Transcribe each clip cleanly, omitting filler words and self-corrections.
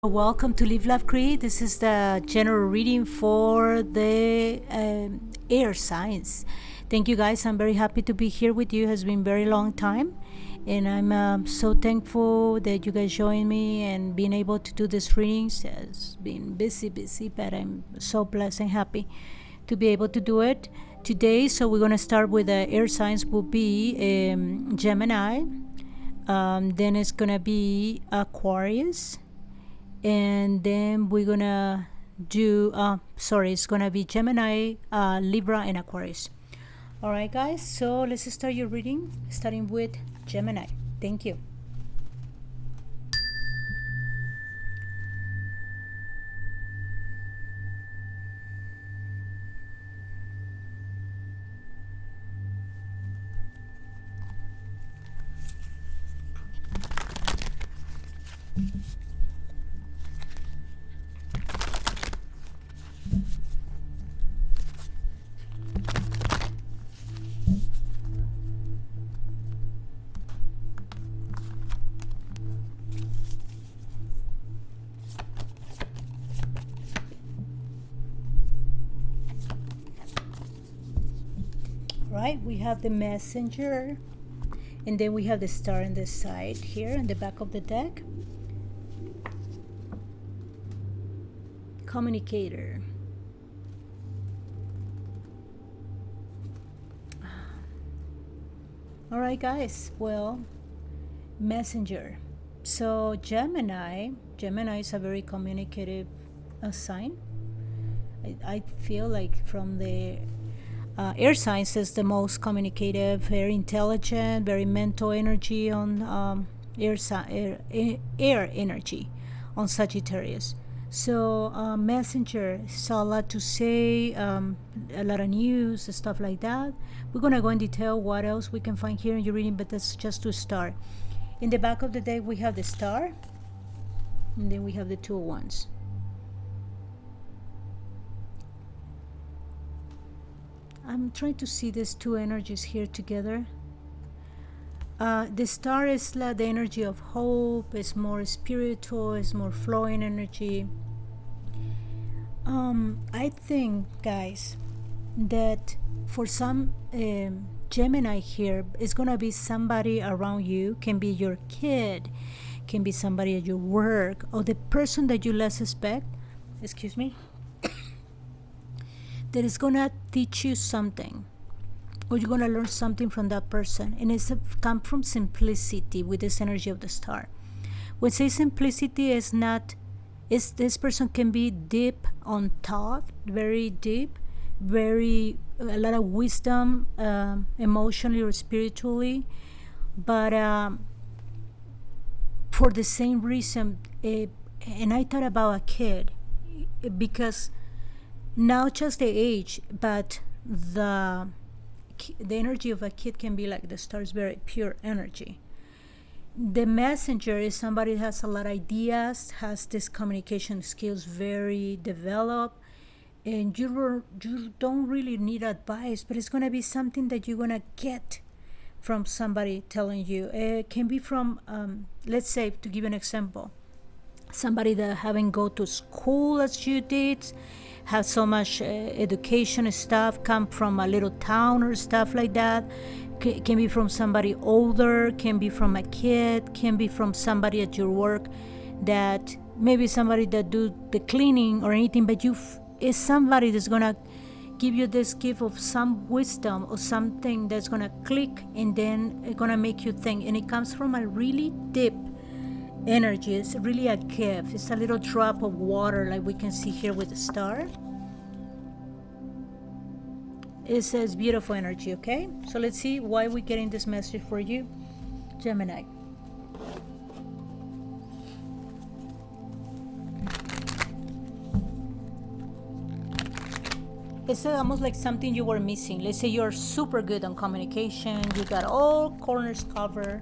Welcome to Live Love Create. This is the general reading for the air signs. Thank you guys. I'm very happy to be here with you. It has been a very long time, and I'm so thankful that you guys joined me and being able to do these readings. It's been busy, but I'm so blessed and happy to be able to do it today. So we're gonna start with the air signs. Will be Gemini. Then it's gonna be Aquarius. And then we're gonna do it's gonna be Gemini, Libra, and Aquarius. All right, guys, so let's start your reading, starting with Gemini. Thank you. Right, we have the messenger, and then we have the star on the side here in the back of the deck. Communicator. All right, guys, well, messenger. So Gemini is a very communicative sign. I feel like from the air signs is the most communicative, very intelligent, very mental energy on air energy on Sagittarius. So messenger, so a lot to say, a lot of news, stuff like that. We're gonna go in detail what else we can find here in your reading, but that's just to start. In the back of the deck we have the star, and then we have the two of wands. I'm trying to see these two energies here together. The star is like the energy of hope, it's more spiritual, it's more flowing energy. I think, guys, that for some Gemini here, it's gonna be somebody around you, can be your kid, can be somebody at your work, or the person that you less expect, excuse me, that is gonna teach you something, or you're gonna learn something from that person, and it's come from simplicity with this energy of the star. When I say simplicity, is not, is this person can be deep on thought, very deep, very a lot of wisdom, emotionally or spiritually, but for the same reason, and I thought about a kid, because not just the age, but the energy of a kid can be like the star's very pure energy. The messenger is somebody who has a lot of ideas, has this communication skills very developed, and you don't really need advice, but it's going to be something that you're going to get from somebody telling you. It can be from, let's say, to give you an example, somebody that haven't go to school as you did, have so much education stuff, come from a little town or stuff like that. Can be from somebody older, can be from a kid, can be from somebody at your work, that maybe somebody that do the cleaning or anything, but you is somebody that's gonna give you this gift of some wisdom or something that's gonna click, and then it's gonna make you think, and it comes from a really deep energy. It's really a gift. It's a little drop of water, like we can see here with the star. It says beautiful energy. Okay, so let's see why we're getting this message for you, Gemini. It's almost like something you were missing. Let's say you're super good on communication, you got all corners covered,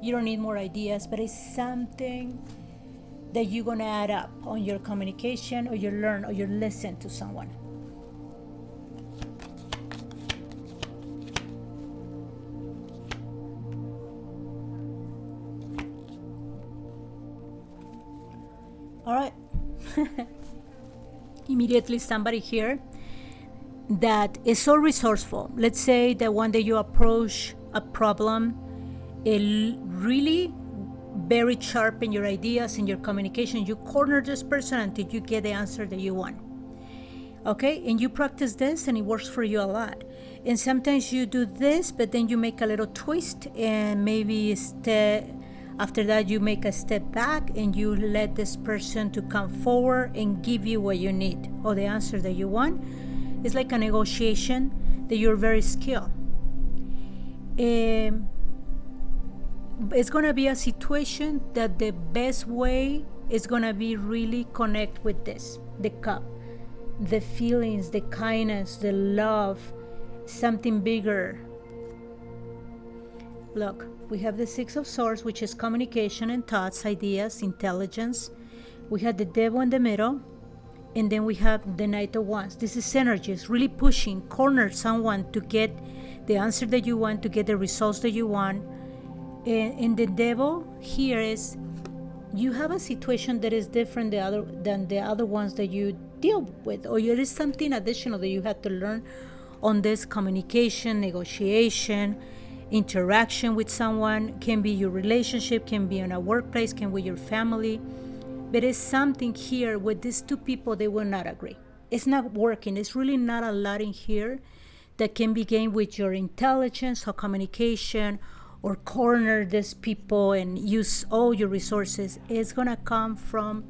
you don't need more ideas, but it's something that you're gonna add up on your communication, or you learn, or you listen to someone. All All right. Immediately somebody here that is so resourceful. Let's say that one day you approach a problem, really very sharp in your ideas and your communication. You corner this person until you get the answer that you want. Okay, and you practice this and it works for you a lot. And sometimes you do this, but then you make a little twist, and maybe after that you make a step back and you let this person to come forward and give you what you need or the answer that you want. It's like a negotiation that you're very skilled. It's gonna be a situation that the best way is gonna be really connect with this, the cup, the feelings, the kindness, the love, something bigger. Look, we have the Six of Swords, which is communication and thoughts, ideas, intelligence. We have the Devil in the middle, and then we have the Knight of Wands. This is energy. It's really pushing, corner someone to get the answer that you want, to get the results that you want. And the Devil here is, you have a situation that is different than the other ones that you deal with, or there is something additional that you have to learn on this communication, negotiation, interaction with someone. Can be your relationship, can be in a workplace, can be your family. But it's something here with these two people, they will not agree. It's not working. It's really not a lot in here that can be gained with your intelligence or communication, or corner these people and use all your resources. It's gonna come from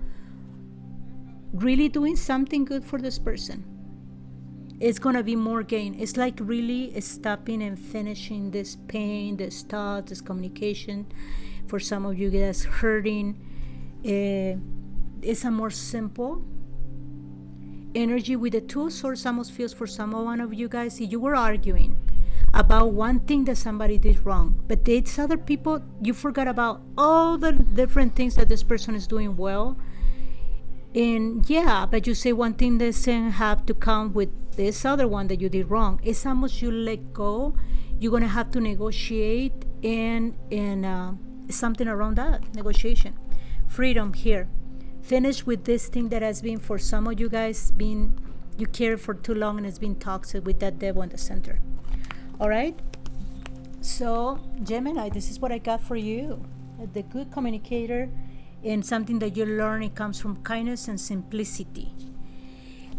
really doing something good for this person. It's gonna be more gain. It's like really stopping and finishing this pain, this thought, this communication. For some of you guys hurting, it's a more simple energy with the Two of Swords. Almost feels for some one of you guys, you were arguing about one thing that somebody did wrong, but these other people, you forgot about all the different things that this person is doing well. And yeah, but you say one thing doesn't have to come with this other one that you did wrong. It's how much you let go. You're gonna have to negotiate and something around that negotiation. Freedom here. Finish with this thing that has been for some of you guys you carry for too long, and it's been toxic with that Devil in the center. All right, so Gemini, this is what I got for you. The good communicator, and something that you learn, it comes from kindness and simplicity.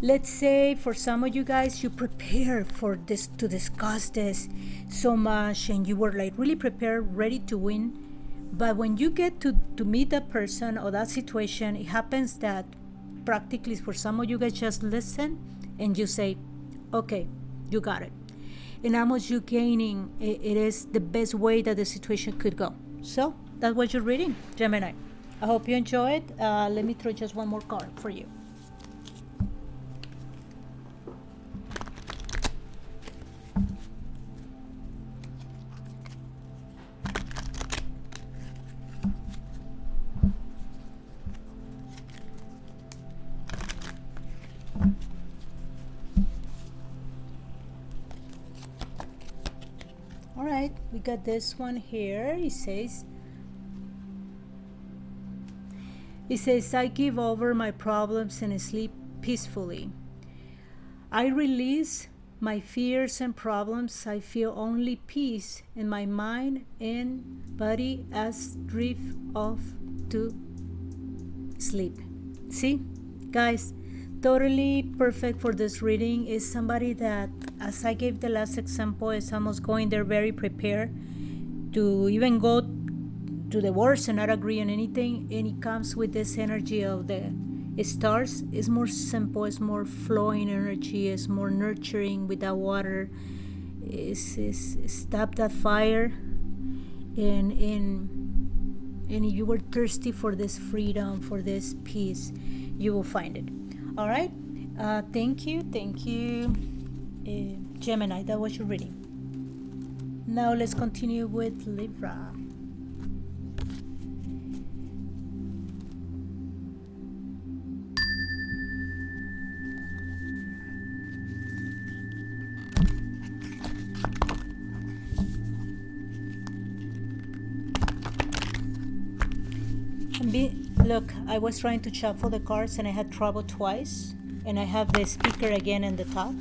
Let's say for some of you guys, you prepare for this, to discuss this so much, and you were like really prepared, ready to win. But when you get to meet that person or that situation, it happens that practically for some of you guys just listen and you say, okay, you got it. And how much you're gaining, it is the best way that the situation could go. So that's what you're reading, Gemini. I hope you enjoy it. Let me throw just one more card for you. All right, we got this one here. It says, I give over my problems and sleep peacefully. I release my fears and problems. I feel only peace in my mind and body as drift off to sleep. See, guys, totally perfect for this reading. Is somebody that, as I gave the last example, is almost going there very prepared to even go to the worst and not agree on anything, and it comes with this energy of the stars. It's more simple, it's more flowing energy, it's more nurturing with that water. It's stop that fire, and if you were thirsty for this freedom, for this peace, you will find it. All right, thank you, Gemini. That was your reading. Now let's continue with Libra. Look, I was trying to shuffle the cards and I had trouble twice, and I have the speaker again in the top.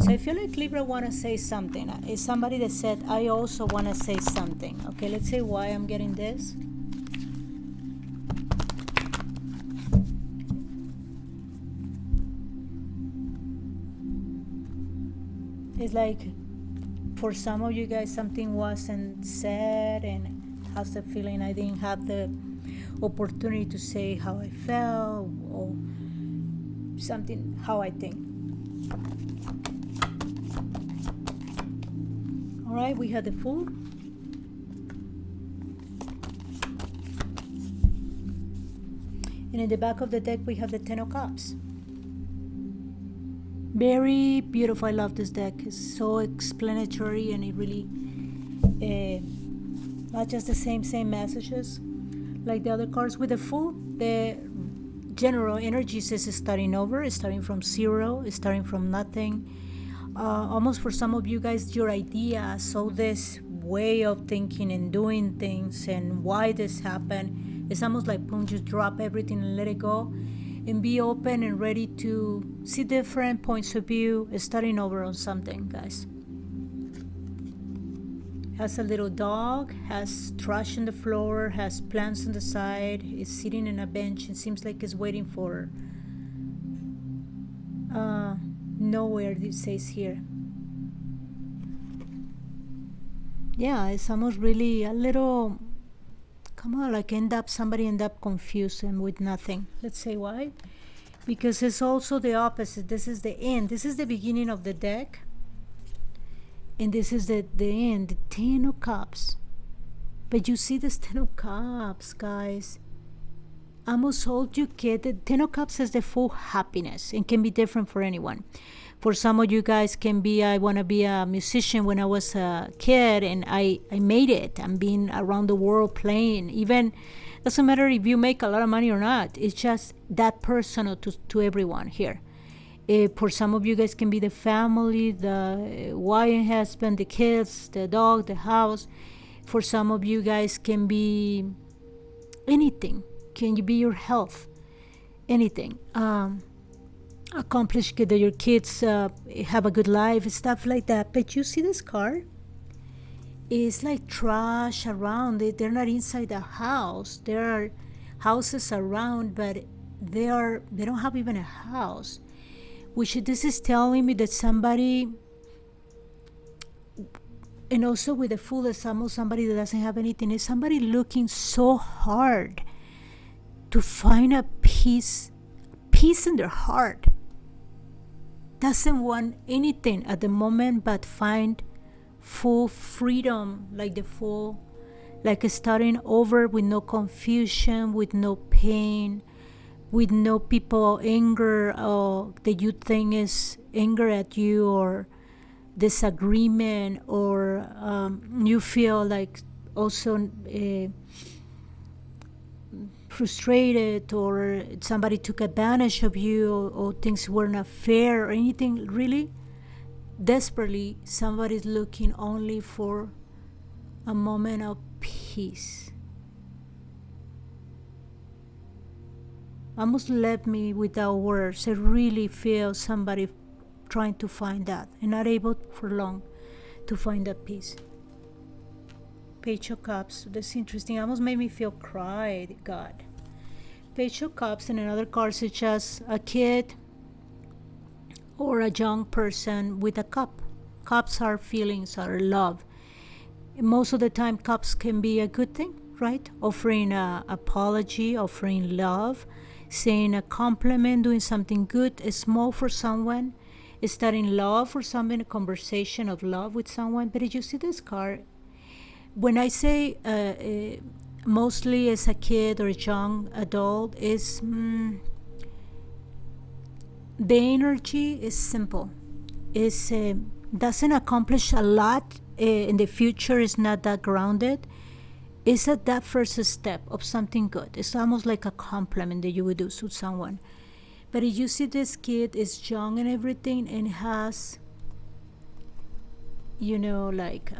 So I feel like Libra want to say something. It's somebody that said, I also want to say something. Okay, let's see why I'm getting this. It's like, for some of you guys, something wasn't said, and how's the feeling? I didn't have the opportunity to say how I felt or something, how I think. All right, we had the Fool. And in the back of the deck, we have the Ten of Cups. Very beautiful. I love this deck. It's so explanatory, and it really not just the same messages like the other cards. With the Fool, the general energy says it's starting over, it's starting from zero, it's starting from nothing. Almost for some of you guys, your idea, so this way of thinking and doing things and why this happened, it's almost like boom, just drop everything and let it go and be open and ready to see different points of view, starting over on something, guys. Has a little dog, has trash on the floor, has plants on the side, is sitting in a bench and seems like it's waiting for nowhere, it says here. Yeah, it's almost really a little, come on, like somebody end up confused and with nothing. Let's say why. Because it's also the opposite. This is the end. This is the beginning of the deck. And this is the end, the Ten of Cups. But you see this Ten of Cups, guys. I almost told you, kid, the Ten of Cups has the full happiness and can be different for anyone. For some of you guys can be, I want to be a musician when I was a kid and I made it. I'm being around the world playing. Even, doesn't matter if you make a lot of money or not. It's just that personal to everyone here. For some of you guys can be the family, the wife and husband, the kids, the dog, the house. For some of you guys can be anything. Can you be your health? Anything. Accomplish that your kids have a good life, stuff like that. But you see this card? It's like trash around it. They're not inside the house. There are houses around, but they don't have even a house. Which this is telling me that somebody, and also with the Fool, it's almost somebody that doesn't have anything. Is somebody looking so hard to find a peace in their heart. Doesn't want anything at the moment but find full freedom, like the Fool, like starting over with no confusion, with no pain, with no people anger that you think is anger at you or disagreement, or you feel like also frustrated, or somebody took advantage of you, or things were not fair or anything. Really desperately, somebody's looking only for a moment of peace. Almost left me without words. I really feel somebody trying to find that and not able for long to find that peace. Page of Cups. That's interesting. Almost made me feel cried. God. Page of Cups and another card such as a kid or a young person with a cup. Cups are feelings, are love. And most of the time, cups can be a good thing, right? Offering an apology, offering love, saying a compliment, doing something good, small for someone, starting love for someone, a conversation of love with someone. But did you see this card? When I say mostly as a kid or a young adult, is the energy is simple. Is doesn't accomplish a lot in the future. Is not that grounded. It's at that first step of something good. It's almost like a compliment that you would do to someone. But if you see this kid is young and everything and has, like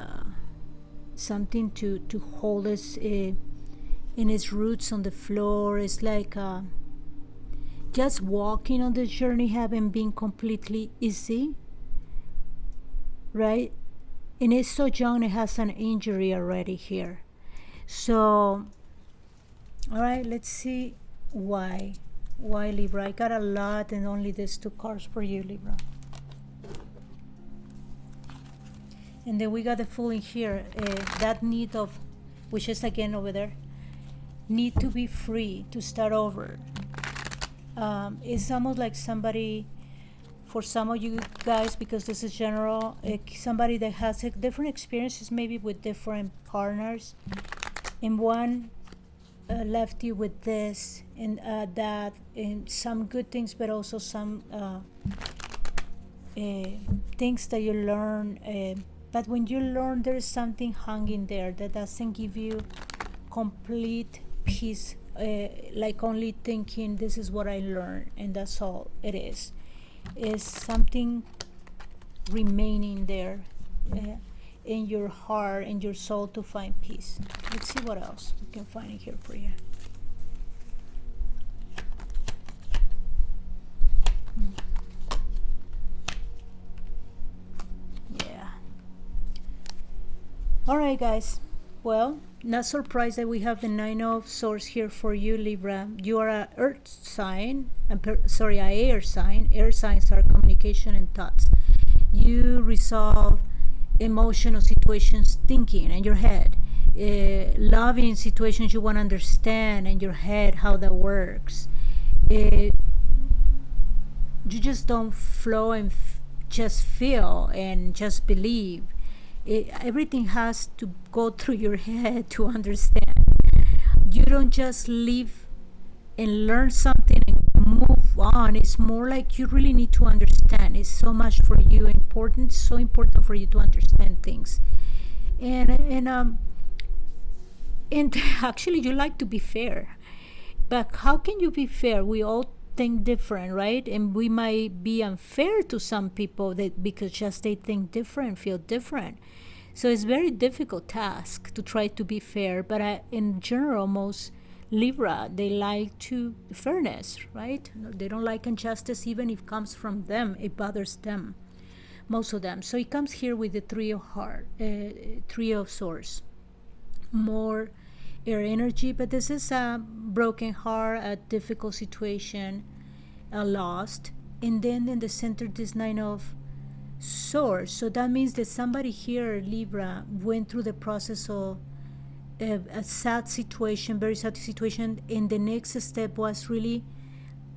something to hold us and its roots on the floor. It's like just walking on the journey haven't been completely easy, right? And it's so young, it has an injury already here. So, all right, let's see why. Why, Libra? I got a lot and only these 2 cards for you, Libra. And then we got the Fool in here. That need of, which is again over there, need to be free to start over. It's almost like somebody, for some of you guys, because this is general, somebody that has different experiences maybe with different partners. And one left you with this and that, and some good things, but also some things that you learn. But when you learn, there's something hanging there that doesn't give you complete peace, like only thinking this is what I learned and that's all it is. Is something remaining there in your heart and your soul to find peace. Let's see what else we can find in here for you. Yeah. All right, guys. Well, not surprised that we have the 9 of Swords here for you, Libra. You are an earth sign, an air sign. Air signs are communication and thoughts. You resolve emotional situations thinking in your head. Loving situations you want to understand in your head how that works. You just don't flow and just feel and just believe. Everything has to go through your head to understand. You don't just live and learn something and move on. It's more like you really need to understand. It's so much for you important, so important for you to understand things. And actually you like to be fair. But how can you be fair? We all think different, right? And we might be unfair to some people that because just they think different, feel different. So it's a very difficult task to try to be fair. But in general, most Libra, they like to fairness, right? They don't like injustice, even if it comes from them. It bothers them, most of them. So it comes here with the Three of Swords, more air energy. But this is a broken heart, a difficult situation, a lost. And then in the center, this 9 of Swords. So that means that somebody here, Libra, went through the process of a sad situation, very sad situation, and the next step was really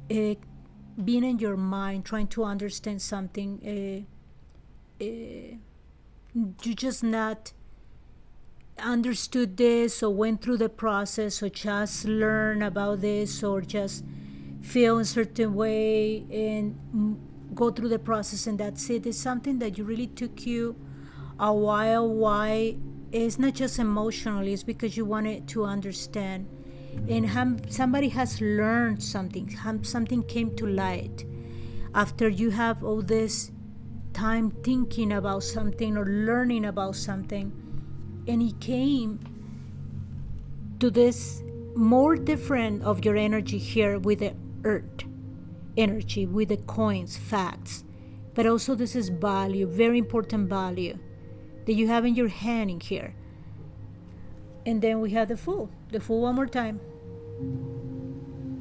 being in your mind, trying to understand something. You just not understood this or went through the process or just learn about this or just feel in a certain way and go through the process and that's it. It's something that you really took you a while. Why? It's not just emotionally, it's because you wanted to understand. And somebody has learned something. Something came to light after you have all this time thinking about something or learning about something. And it came to this more different of your energy here with the earth energy, with the coins, facts. But also this is value, very important value that you have in your hand in here. And then we have the Fool one more time.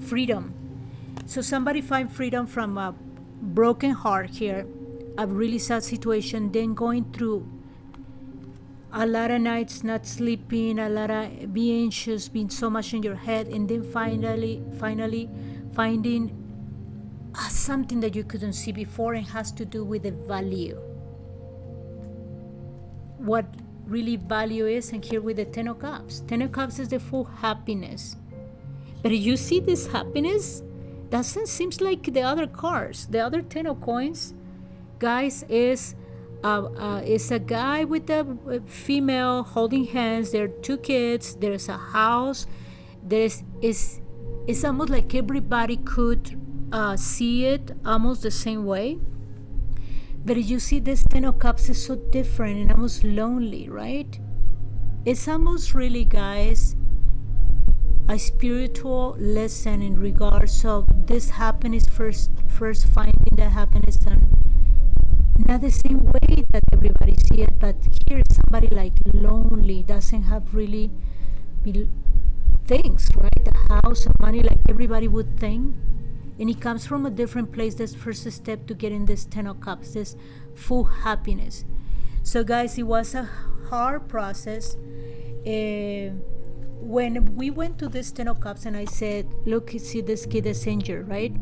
Freedom. So somebody find freedom from a broken heart here, a really sad situation, then going through a lot of nights not sleeping, a lot of being anxious, being so much in your head, and then finally finding something that you couldn't see before and has to do with the value. What really value is, and here with the 10 of Cups. 10 of Cups is the full happiness. But you see this happiness doesn't seem like the other cards. The other 10 of Coins, guys, is a guy with a female holding hands. There are 2 kids. There's a house. It's almost like everybody could see it almost the same way. But you see this 10 of Cups is so different and almost lonely, right? It's almost really, guys, a spiritual lesson in regards of this happiness, first finding that happiness, and not the same way that everybody see it, but here is somebody like lonely, doesn't have really things, right? A house, money, like everybody would think, and it comes from a different place. This first step to getting this 10 of cups, this full happiness. So guys, it was a hard process. When we went to this 10 of cups and I said, look, see this kid is injured, right?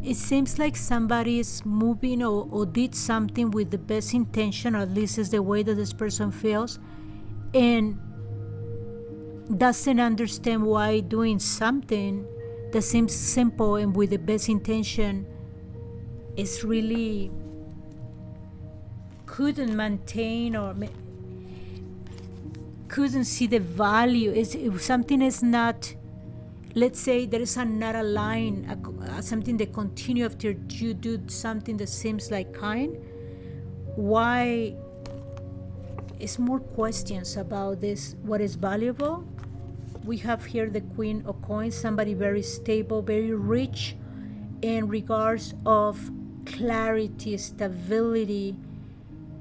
It seems like somebody is moving or did something with the best intention, or at least is the way that this person feels, and doesn't understand why doing something that seems simple and with the best intention is really couldn't maintain or couldn't see the value. If something is not, let's say there is not a line, something that continue after you do something that seems like kind, why is more questions about this, what is valuable. We have here the Queen of Coins, somebody very stable, very rich in regards of clarity, stability,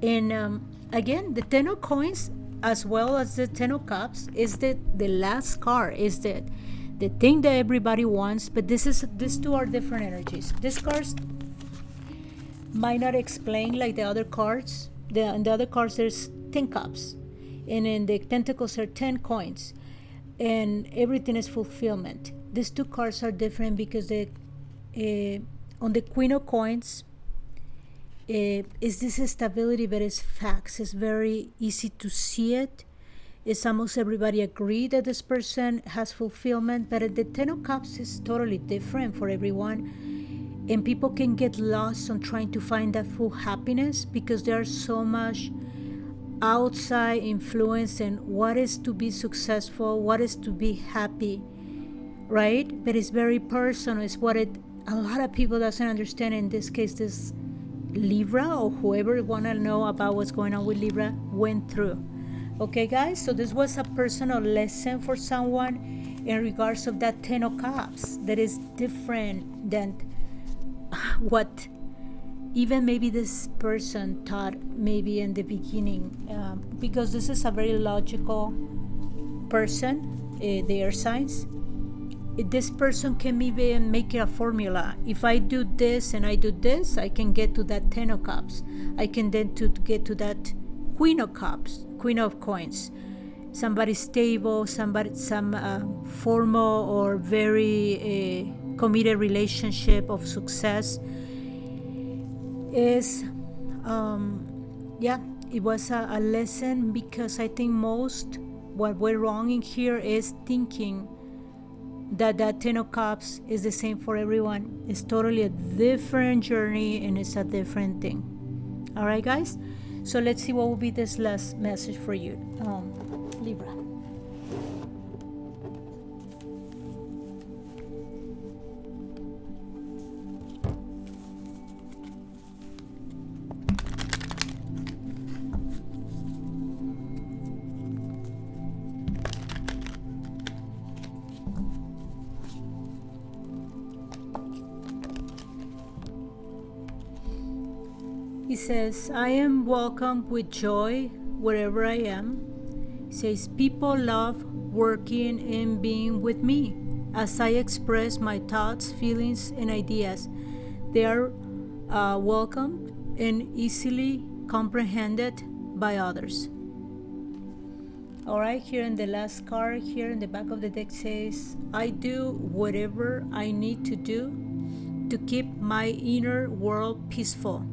and again, the 10 of Coins as well as the 10 of Cups is the last card, is the thing that everybody wants, but these two are different energies. These cards might not explain like the other cards. In the other cards there's 10 cups, and in the Pentacles are 10 coins, and everything is fulfillment. These two cards are different because on the Queen of Coins is this stability, but it's facts. It's very easy to see it. It's almost everybody agree that this person has fulfillment, but at the 10 of Cups is totally different for everyone, and people can get lost on trying to find that full happiness because there's so much outside influence and what is to be successful, what is to be happy, right? But it's very personal. It's what a lot of people doesn't understand. In this case, this Libra or whoever want to know about what's going on with Libra went through. Okay guys, so this was a personal lesson for someone in regards of that 10 of Cups that is different than what even maybe this person thought maybe in the beginning, because this is a very logical person, their signs. This person can even make a formula. If I do this and I do this, I can get to that 10 of Cups. I can then get to that Queen of Cups, Queen of Coins. Somebody stable, some formal or very committed relationship of success. Is it was a lesson, because I think most what we're wrong in here is thinking that 10 of Cups is the same for everyone. It's totally a different journey and it's a different thing. All right guys, so let's see what will be this last message for you, Libra. He says, I am welcome with joy wherever I am. He says, people love working and being with me as I express my thoughts, feelings, and ideas. They are welcomed and easily comprehended by others. All right, here in the last card, here in the back of the deck says, I do whatever I need to do to keep my inner world peaceful.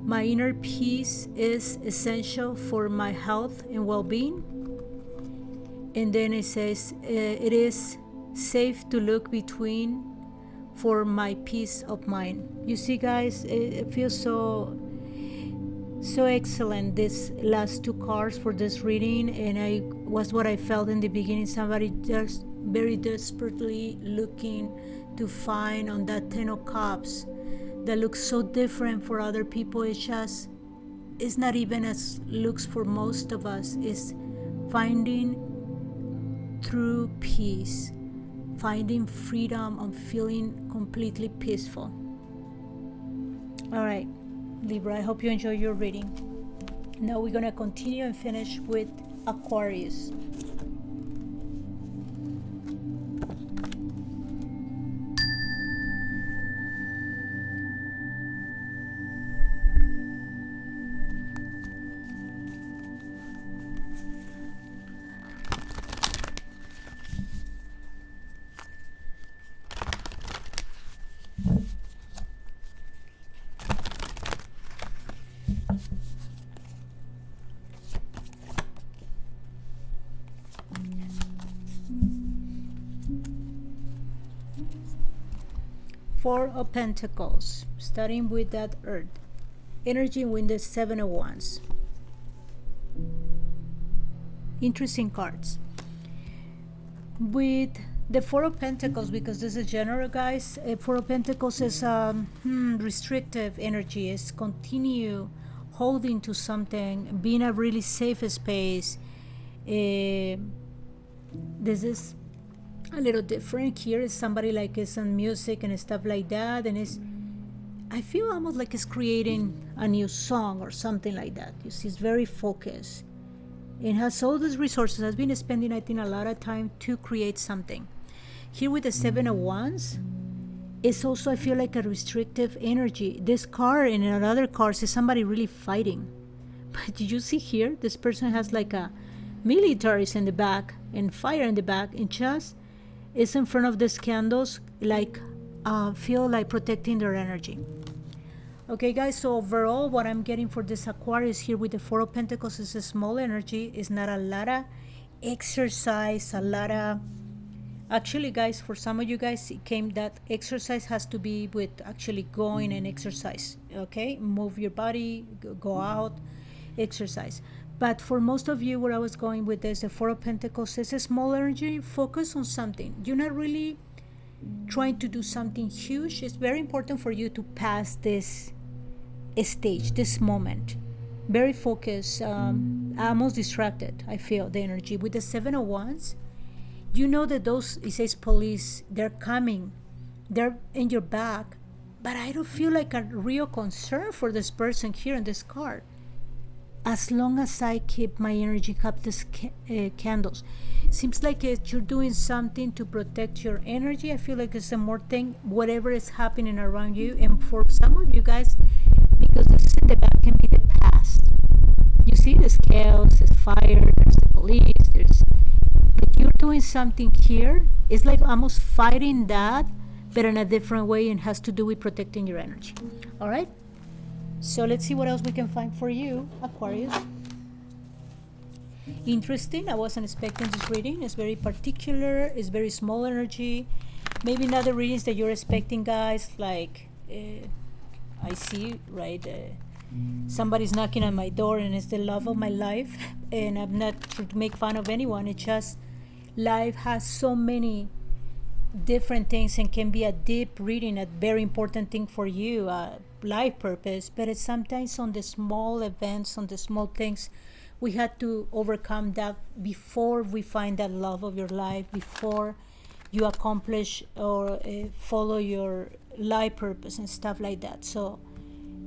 My inner peace is essential for my health and well-being. And then it says, it is safe to look between for my peace of mind. You see guys, it feels so excellent, this last two cards for this reading, and was what I felt in the beginning. Somebody just very desperately looking to find on that 10 of Cups that looks so different for other people. It's not even as looks for most of us. It's finding true peace, finding freedom and feeling completely peaceful. All right, Libra, I hope you enjoy your reading. Now we're going to continue and finish with Aquarius. Four of Pentacles, starting with that Earth. Energy with the Seven of Wands. Interesting cards. With the Four of Pentacles, because this is general, guys, Four of Pentacles is restrictive energy. It's continue holding to something, being a really safe space. This is a little different. Here is somebody like is on music and stuff like that, and it's, I feel almost like it's creating a new song or something like that. You see, it's very focused. It has all these resources. Has been spending, I think, a lot of time to create something. Here with the Seven of Wands, it's also, I feel like a restrictive energy. This card and another card is somebody really fighting. But did you see here? This person has like a militaries in the back and fire in the back, and just is in front of these candles, like feel like protecting their energy. Okay, guys, so overall what I'm getting for this Aquarius here with the Four of Pentacles is a small energy. It's not a lot of exercise, a lot of, actually, guys, for some of you guys, it came that exercise has to be with actually going and exercise. Okay, move your body, go out, exercise. But for most of you, where I was going with this, the Four of Pentacles is a small energy. Focus on something. You're not really trying to do something huge. It's very important for you to pass this stage, this moment. Very focused, almost distracted, I feel, the energy. With the Seven of Wands, you know that those, it says police, they're coming. They're in your back. But I don't feel like a real concern for this person here in this card. As long as I keep my energy, keep these candles. Seems like you're doing something to protect your energy. I feel like it's a more thing, whatever is happening around you. And for some of you guys, because this in the back can be the past. You see there's chaos, there's fire, there's the police, but you're doing something here. It's like almost fighting that, but in a different way, and has to do with protecting your energy. All right? So let's see what else we can find for you, Aquarius. Interesting. I wasn't expecting this reading. It's very particular. It's very small energy. Maybe not the readings that you're expecting, guys. Like, I see, right? Somebody's knocking on my door, and it's the love of my life. And I'm not trying to make fun of anyone. It's just life has so many different things and can be a deep reading, a very important thing for you, life purpose. But it's sometimes on the small events, on the small things, we had to overcome that before we find that love of your life, before you accomplish or follow your life purpose and stuff like that. So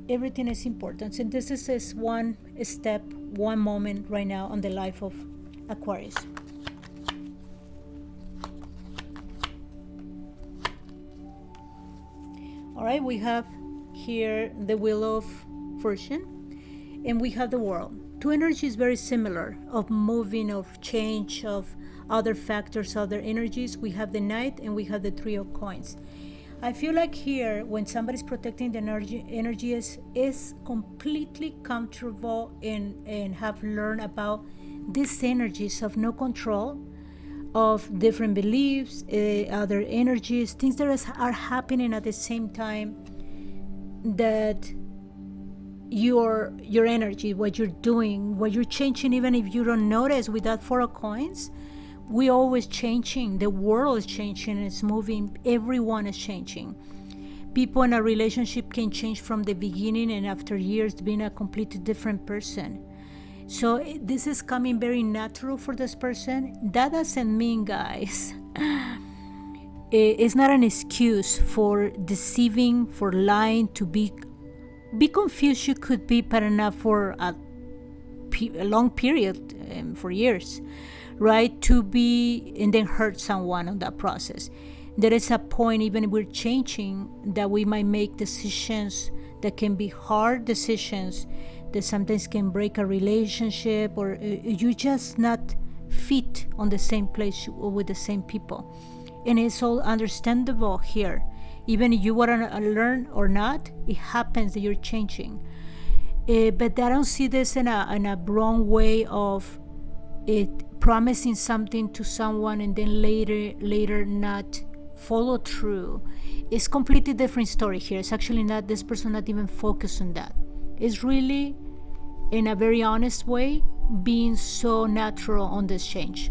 everything is important, and this is one step, one moment right now on the life of Aquarius. All right, we have here the Wheel of Fortune, and we have the World. Two energies very similar, of moving, of change, of other factors, other energies. We have the Knight and we have the Three of Coins. I feel like here, when somebody's protecting the energy is completely comfortable and have learned about these energies of no control, of different beliefs, other energies, things that are happening at the same time, that your energy, what you're doing, what you're changing, even if you don't notice. With that Four of Coins, we're always changing. The world is changing, it's moving, everyone is changing. People in a relationship can change from the beginning and after years being a completely different person. So this is coming very natural for this person. That doesn't mean, guys, it's not an excuse for deceiving, for lying, to be confused. You could be, but enough for a long period, for years, right? To be and then hurt someone on that process. There is a point, even if we're changing, that we might make decisions that can be hard decisions, that sometimes can break a relationship, or you just not fit on the same place or with the same people. And it's all understandable here. Even if you want to learn or not, it happens that you're changing. But I don't see this in a wrong way of it promising something to someone and then later not follow through. It's completely different story here. It's actually not, this person not even focused on that. It's really, in a very honest way, being so natural on this change.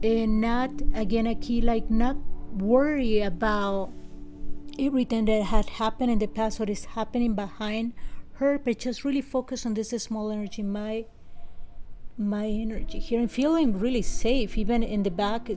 And not, again, a key, like not worry about everything that had happened in the past, what is happening behind her, but just really focus on this small energy, my energy here. I'm feeling really safe, even in the back.